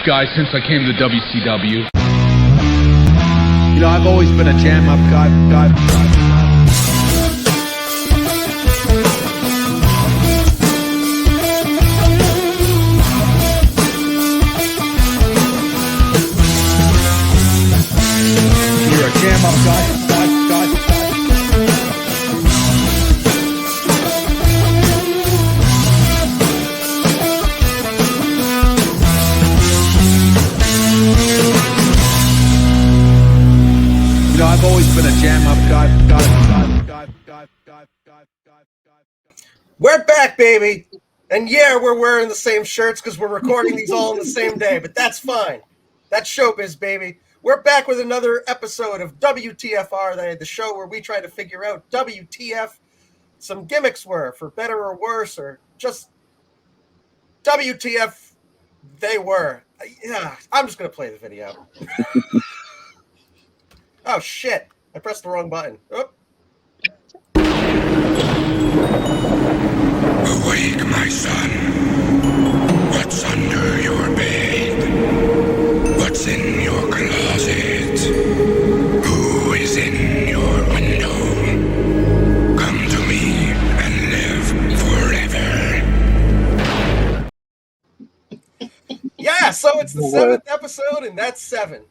guy since I came to WCW. You know, I've always been a jam-up guy. You're a jam-up guy. You know, I've always been a jam-up guy. We're back, baby. And yeah, we're wearing the same shirts because we're recording these all on the same day, but that's fine. That's showbiz, baby. We're back with another episode of Wtf Are They, the show where we try to figure out WTF some gimmicks were, for better or worse, or just WTF they were. Yeah, I'm just going to play the video. Oh, shit. I pressed the wrong button. Oh. Awake, my son. What's under your bed? What's in your closet? Who is in your window? Come to me and live forever. Yeah, so it's the 7th episode, and that's 7.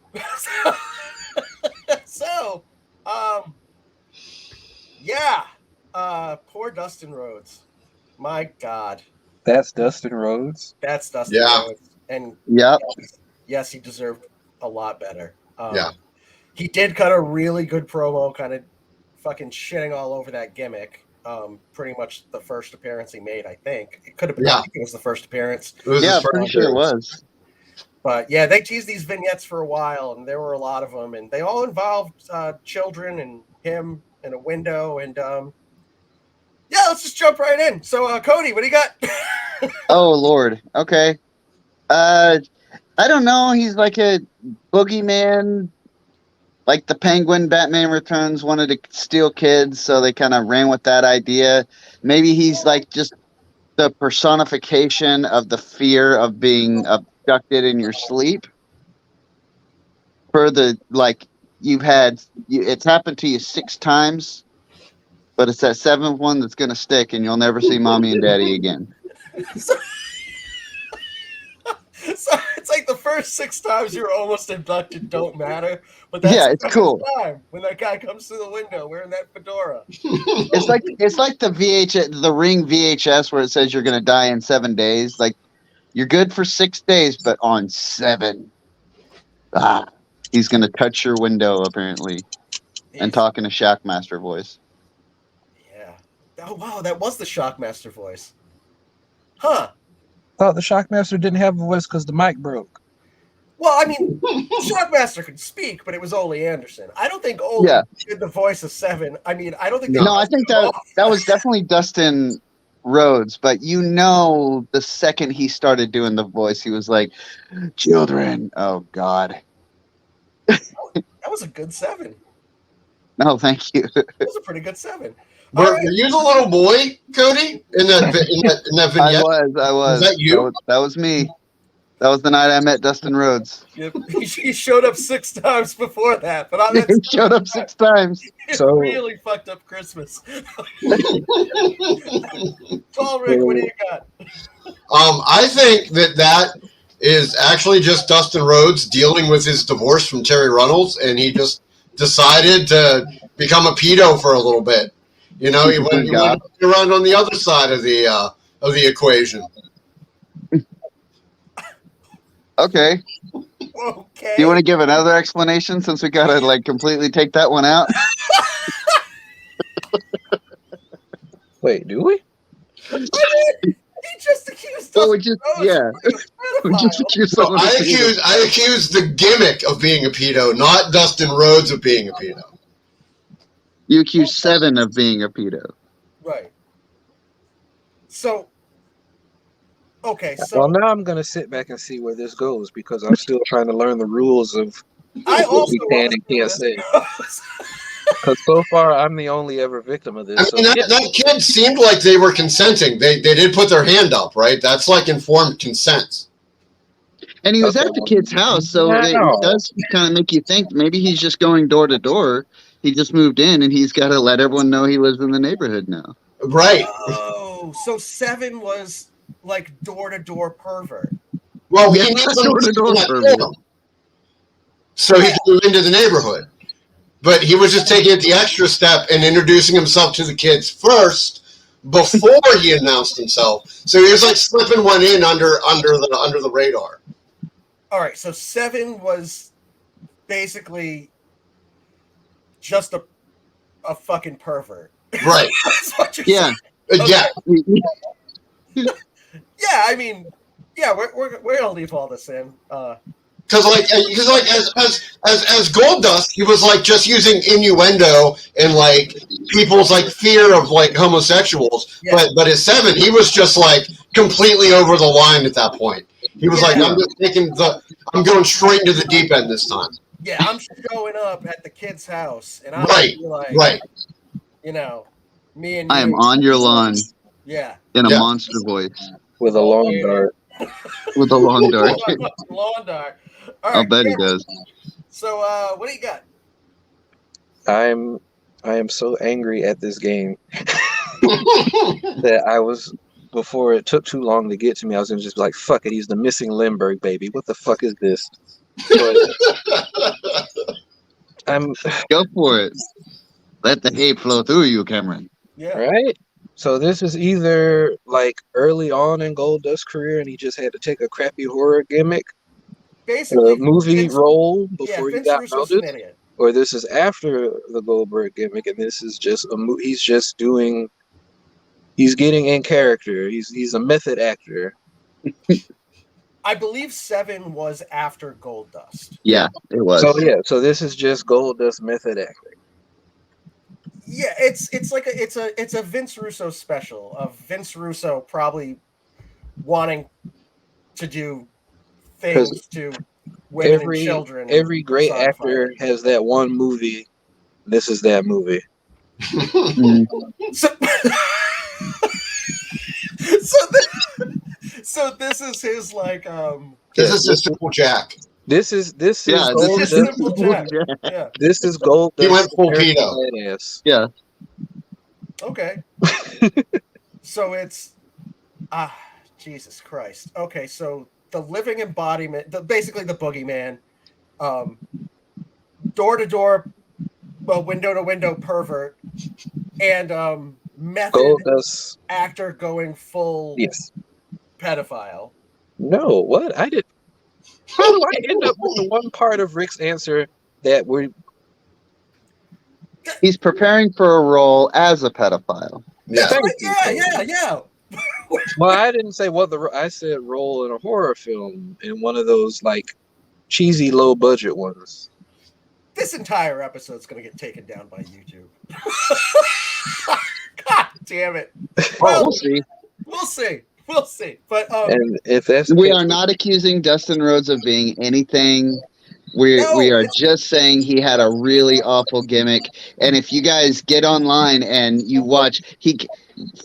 Poor Dustin Rhodes. My God. That's Dustin Rhodes? That's Dustin Rhodes. And yes, he deserved a lot better. He did cut a really good promo, kind of fucking shitting all over that gimmick. Pretty much the first appearance he made, I think. It could have been, I think it was the first appearance. Pretty sure it was. But yeah, they teased these vignettes for a while, and there were a lot of them, and they all involved children and him and a window, and let's just jump right in. So, Cody, what do you got? Oh, Lord. Okay. I don't know. He's like a boogeyman, like the Penguin. Batman Returns wanted to steal kids, so they kind of ran with that idea. Maybe he's like just the personification of the fear of being abducted in your sleep. For the, like, it's happened to you 6 times, but it's that 7th one that's going to stick, and you'll never see mommy and daddy again. So it's like the first 6 times you were almost abducted don't matter, but that's it's cool. Time when that guy comes through the window wearing that fedora. It's like the Ring VHS where it says you're going to die in 7 days. Like, you're good for 6 days, but on 7, he's going to touch your window apparently, and talk in a Shockmaster voice. Yeah. Oh wow, that was the Shockmaster voice. Huh. Oh, the Shockmaster didn't have a voice because the mic broke. Well, I mean, Shockmaster could speak, but it was Ole Anderson. I don't think Ole did the voice of 7. I mean, I don't think. No, I think that was definitely Dustin Rhodes. But the second he started doing the voice, he was like, "Children, oh God." That was a good 7. No, thank you. That was a pretty good 7. Were you the little boy, Cody, in that vignette? I was. Was that you? That was me. That was the night I met Dustin Rhodes. Yep. He showed up 6 times before that, but he showed up 6 times. It really fucked up Christmas. Paul, Rick, what do you got? I think that is actually just Dustin Rhodes dealing with his divorce from Terry Runnels, and he just decided to become a pedo for a little bit. You know, he went around on the other side of the equation. Okay. Okay. Do you want to give another explanation since we gotta like completely take that one out? Wait, do we? He just accused us. Well, we just accused someone. I accused the gimmick of being a pedo, not Dustin Rhodes of being a pedo. You accused 7 of being a pedo. Right. So. Okay, so well, now I'm gonna sit back and see where this goes because I'm still trying to learn the rules of what we can and can't say. Because so far, I'm the only ever victim of this. I mean, that kid seemed like they were consenting. They did put their hand up, right? That's like informed consent. And he was Okay. at the kid's house, so it Wow. does kind of make you think maybe he's just going door to door. He just moved in, and he's got to let everyone know he lives in the neighborhood now. Right. Oh, so 7 was like door-to-door pervert. Well, Yeah, he needs them door-to-door to pervert. kill him, so he can move into the neighborhood. But he was just taking it the extra step and introducing himself to the kids first before he announced himself. So he was like slipping one in under the radar. All right, so 7 was basically just a fucking pervert. Right. That's what you're Yeah. saying. Okay. Yeah. Yeah, I mean, yeah, we're gonna leave all this in. Because as Goldust, he was like just using innuendo and like people's like fear of like homosexuals. Yeah. But at 7, he was just like completely over the line at that point. He was like, I'm going straight into the deep end this time. Yeah, I'm showing up at the kid's house, and I'm Right, like, right. You know, me and you. I am on your lawn Yeah. in a Yeah. monster voice With a long dart. with a long dart. Lawn dart. All I'll right, bet he Cameron. does. So, what do you got? I am so angry at this game that I was, before it took too long to get to me, I was gonna just be like, fuck it, he's the missing Limburg baby. What the fuck is this? But I'm Go for it. Let the hate flow through you, Cameron. Yeah. right. So this is either like early on in Goldust's career and he just had to take a crappy horror gimmick, Basically, a movie Vince, role yeah, before he Vince got Russo's an mounted, idiot. or this is after the Goldberg gimmick and this is just he's just doing, he's getting in character. He's a method actor. I believe 7 was after Goldust. Yeah, it was. So this is just Goldust method acting. Yeah, it's a Vince Russo special of Vince Russo probably wanting to do things to women and children. Every great actor has that one movie. This is that movie. So, so this is his like This is just Simple Jack. This is Yeah, Gold. this is Simple Jack. Yeah. This is Gold. He went full pedo. Badass. Yeah. Okay. So it's Jesus Christ. Okay, so the living embodiment, basically the boogeyman, door to door, well, window to window pervert, and method Goldust. actor going full Yes. pedophile. No. What? I did. How do I end up with the one part of Rick's answer that we're? He's preparing for a role as a pedophile. Yeah. Yeah. Well, I didn't say what I said role in a horror film, in one of those like cheesy low budget ones. This entire episode's gonna get taken down by YouTube. God damn it. Well, we'll see. We'll see. But And if that's We are not accusing Dustin Rhodes of being anything. We are just saying he had a really awful gimmick. And if you guys get online and you watch,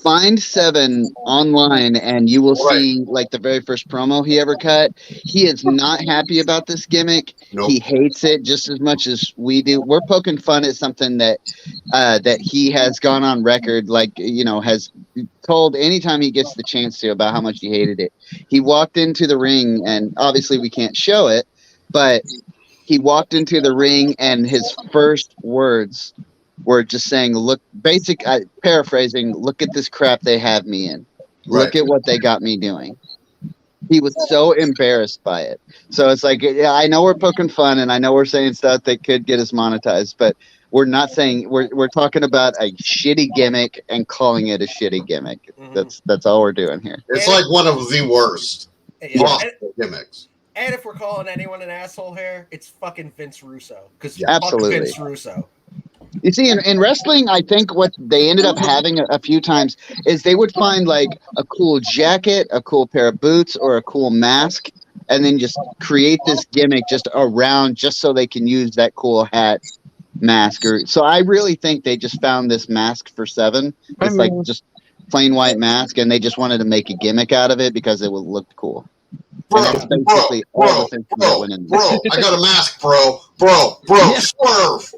find 7 online and you will see like the very first promo he ever cut. He is not happy about this gimmick. Nope. He hates it just as much as we do. We're poking fun at something that he has gone on record, like, has told anytime he gets the chance to about how much he hated it. He walked into the ring, and obviously we can't show it, but he walked into the ring and his first words were just saying, paraphrasing, look at this crap they have me in. Look at what they got me doing. He was so embarrassed by it. So it's like, I know we're poking fun and I know we're saying stuff that could get us monetized, but we're not saying, we're talking about a shitty gimmick and calling it a shitty gimmick. That's all we're doing here. It's like one of the worst gimmicks. And if we're calling anyone an asshole here, it's fucking Vince Russo. Because Absolutely. Vince Russo. You see, in wrestling, I think what they ended up having a few times is they would find like a cool jacket, a cool pair of boots, or a cool mask, and then just create this gimmick just around, just so they can use that cool hat, mask. So I really think they just found this mask for 7. It's like just plain white mask, and they just wanted to make a gimmick out of it because it would look cool. Bro, And that's basically all the thinking that went in there. I got a mask, bro. Yeah. Swerve.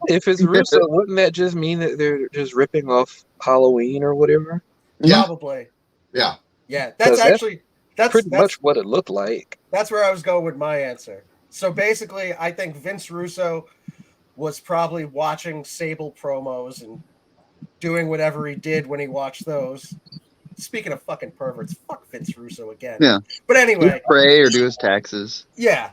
If it's Russo, wouldn't that just mean that they're just ripping off Halloween or whatever? Yeah. Probably. Yeah. Yeah, that's 'Cause actually Pretty much what it looked like. that's where I was going with my answer. So basically, I think Vince Russo was probably watching Sable promos and doing whatever he did when he watched those. Speaking of fucking perverts, fuck Vince Russo again. Yeah. But anyway, He'd pray or do his taxes. yeah,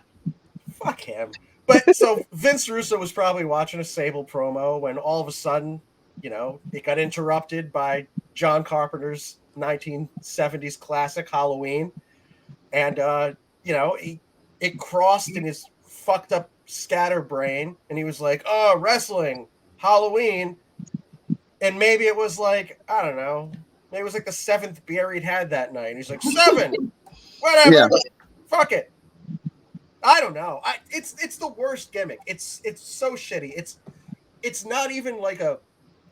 fuck him. But so Vince Russo was probably watching a Sable promo when all of a sudden, you know, it got interrupted by John Carpenter's 1970s classic Halloween, and you know, it crossed in his fucked up scatterbrain, and he was like, "Oh, wrestling, Halloween," and maybe it was like, I don't know, maybe it was like the 7th beer he'd had that night, and he's like, 7, whatever, Yeah. fuck it. I don't know. It's the worst gimmick. It's so shitty. It's not even like a.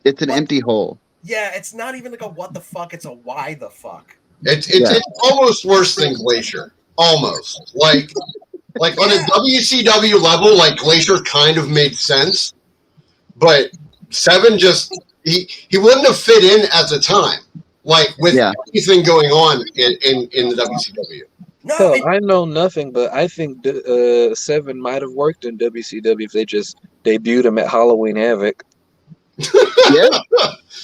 It's an empty hole. Yeah, it's not even like a what the fuck. It's a why the fuck. It's almost worse than Glacier. Almost like on a WCW level, like Glacier kind of made sense, but Seven just he wouldn't have fit in at the time, like with anything going on in the WCW. No, Hell, I know nothing, but I think Seven might have worked in WCW if they just debuted him at Halloween Havoc. Yeah.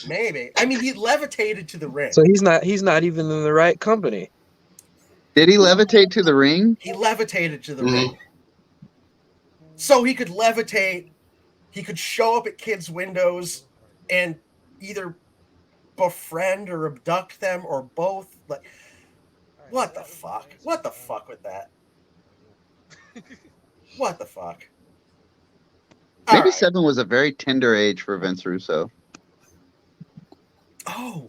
maybe. I mean, he levitated to the ring. So he's not even in the right company. Did he levitate to the ring? He levitated to the ring. So he could levitate. He could show up at kids' windows and either befriend or abduct them or both. Like, what the fuck? What the fuck with that? What the fuck? Maybe All right. 7 was a very tender age for Vince Russo. Oh.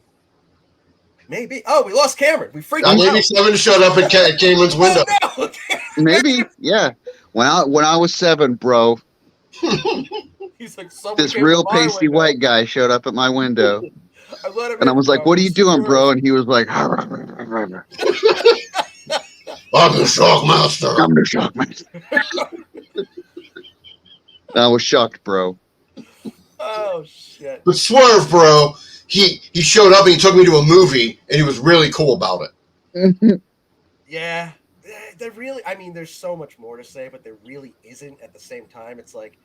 Maybe. Oh, we lost Cameron. We freaked out. Maybe 7 showed up at Cameron's window. Oh, no. Maybe, yeah. When I was 7, bro, He's like, someone this came real to my pasty window. white guy showed up at my window. I let him And I in, was like, bro. "What are you doing, Swerve. bro?" And he was like, I'm the Shockmaster. "I'm the Shockmaster." I was shocked, bro. Oh shit. But Swerve, bro, he showed up and he took me to a movie and he was really cool about it. Yeah. There really, I mean, there's so much more to say, but there really isn't at the same time. It's like,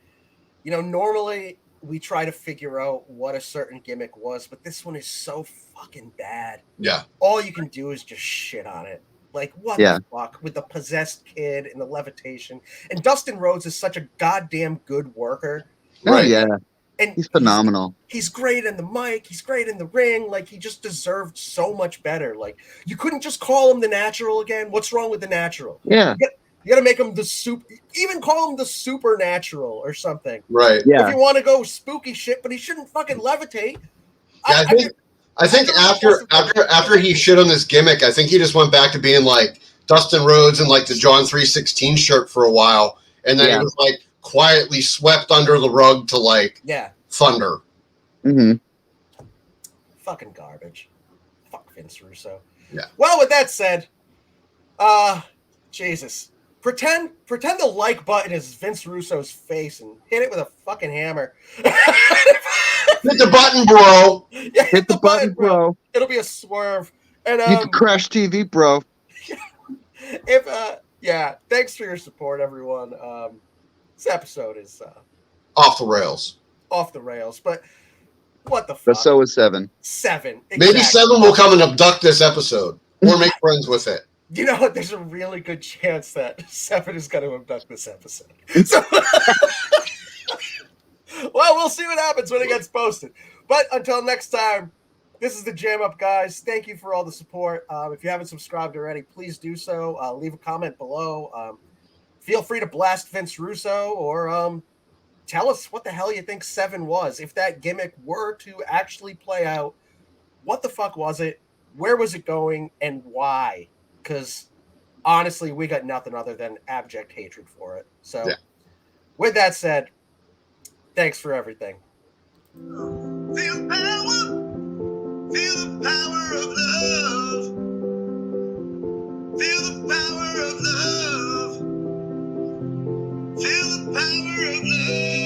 you know, normally we try to figure out what a certain gimmick was, but this one is so fucking bad. Yeah. All you can do is just shit on it. Like, what Yeah. the fuck with the possessed kid and the levitation. And Dustin Rhodes is such a goddamn good worker. Oh Right. yeah, And he's phenomenal. He's great in the mic. He's great in the ring. Like, he just deserved so much better. Like, you couldn't just call him the Natural again. What's wrong with the Natural? Yeah, You got to make him the even call him the Supernatural or something. Right. If yeah. you want to go spooky shit, but he shouldn't fucking levitate. Yeah, I think after he shit on this gimmick, I think he just went back to being like Dustin Rhodes and like the John 3:16 shirt for a while, and then he was like quietly swept under the rug to like Thunder. Mm-hmm. Fucking garbage. Fuck Vince Russo. Yeah. Well, with that said, Jesus. Pretend the like button is Vince Russo's face and hit it with a fucking hammer. Hit the button, bro. Yeah, Hit the button, bro. It'll be a swerve. And You can crash TV, bro. thanks for your support, everyone. This episode is Off the rails. off the rails, but what the fuck? But so is 7. 7. Maybe exactly. 7 will come and abduct this episode or make friends with it. You know what? There's a really good chance that 7 is going to abduct this episode. So, well, we'll see what happens when it gets posted. But until next time, this is the Jam Up, guys. Thank you for all the support. If you haven't subscribed already, please do so. Leave a comment below. Feel free to blast Vince Russo or tell us what the hell you think 7 was. If that gimmick were to actually play out, what the fuck was it? Where was it going? And why? Because honestly, we got nothing other than abject hatred for it. So, with that said, thanks for everything. Feel power, feel the power of love, feel the power. power of love.